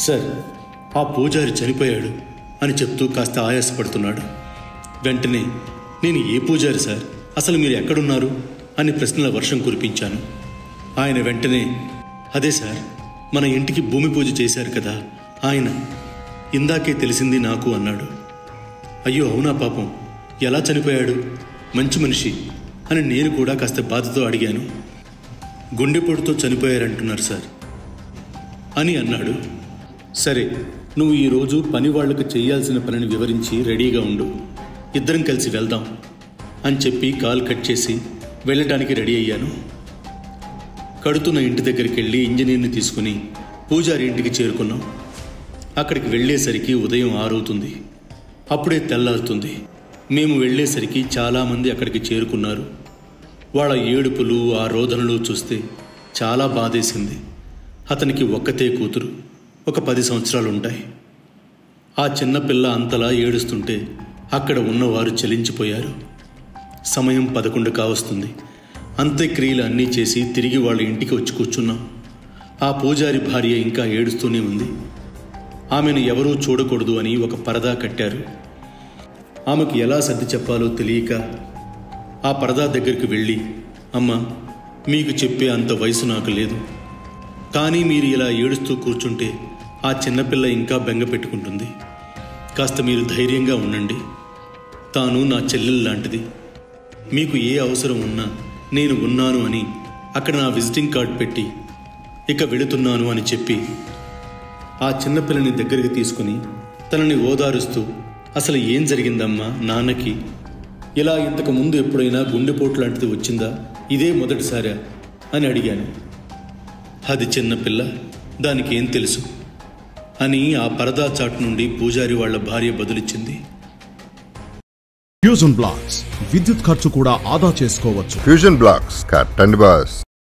Sir, ఆ పూజారి చనిపోయాడు అని చెప్తూ కాస్త ఆయాసపడుతున్నాడు. వెంటనే నేను ఏ పూజారి సార్, అసలు మీరు ఎక్కడున్నారు అని ప్రశ్నల వర్షం కురిపించాను. ఆయన వెంటనే అదే సార్, మన ఇంటికి భూమి పూజ చేశారు కదా ఆయన, ఇందాకే తెలిసింది నాకు అన్నాడు. అయ్యో అవునా, పాపం ఎలా చనిపోయాడు, మంచి మనిషి అని నేను కూడా కాస్త బాధతో అడిగాను. గుండెపోటుతో చనిపోయారంటున్నారు సార్ అని అన్నాడు. సరే, నువ్వు ఈరోజు పని వాళ్లకు చేయాల్సిన పనిని వివరించి రెడీగా ఉండు, ఇద్దరం కలిసి వెళ్దాం అని చెప్పి కాల్ కట్ చేసి వెళ్ళటానికి రెడీ అయ్యాను. కడుతున్న ఇంటి దగ్గరికి వెళ్ళి ఇంజనీర్ని తీసుకుని పూజారి ఇంటికి చేరుకున్నాం. అక్కడికి వెళ్ళేసరికి ఉదయం 6 అవుతుంది. అప్పుడే తెల్లారుతుంది. మేము వెళ్ళేసరికి చాలామంది అక్కడికి చేరుకున్నారు. వాళ్ళ ఏడుపులు, ఆ రోదనలు చూస్తే చాలా బాధేసింది. అతనికి ఒక్కతే కూతురు, ఒక 10 సంవత్సరాలు ఉంటాయి. ఆ చిన్నపిల్ల అంతలా ఏడుస్తుంటే అక్కడ ఉన్నవారు చలించిపోయారు. సమయం 11 కావస్తుంది. అంత్యక్రియలు అన్నీ చేసి తిరిగి వాళ్ళ ఇంటికి వచ్చి కూర్చున్నాం. ఆ పూజారి భార్య ఇంకా ఏడుస్తూనే ఉంది. ఆమెను ఎవరూ చూడకూడదు అని ఒక పరదా కట్టారు. ఆమెకు ఎలా సర్ది చెప్పాలో తెలియక ఆ పరదా దగ్గరికి వెళ్ళి, అమ్మ, మీకు చెప్పే అంత వయసు నాకు లేదు, కానీ మీరు ఇలా ఏడుస్తూ కూర్చుంటే ఆ చిన్నపిల్ల ఇంకా బెంగ పెట్టుకుంటుంది. కాస్త మీరు ధైర్యంగా ఉండండి. తాను నా చెల్లెలు లాంటిది. మీకు ఏ అవసరం ఉన్నా నేను ఉన్నాను అని అక్కడ నా విజిటింగ్ కార్డు పెట్టి ఇక వెళుతున్నాను అని చెప్పి ఆ చిన్నపిల్లని దగ్గరికి తీసుకుని తనని ఓదారుస్తూ, అసలు ఏం జరిగిందమ్మా నాన్నకి, ఇలా ఇంతకు ముందు ఎప్పుడైనా గుండెపోటు లాంటిది వచ్చిందా, ఇదే మొదటిసారా అని అడిగాను. అది చిన్నపిల్ల, దానికి ఏం తెలుసు అని ఆ పరదా చాటు నుండి పూజారి వాళ్ళ భార్య బదులిచ్చింది. ఫ్యూజన్ బ్లాక్స్ విద్యుత్ ఖర్చు కూడా ఆదా చేసుకోవచ్చు. ఫ్యూజన్ బ్లాక్స్ కట్టండి బాస్.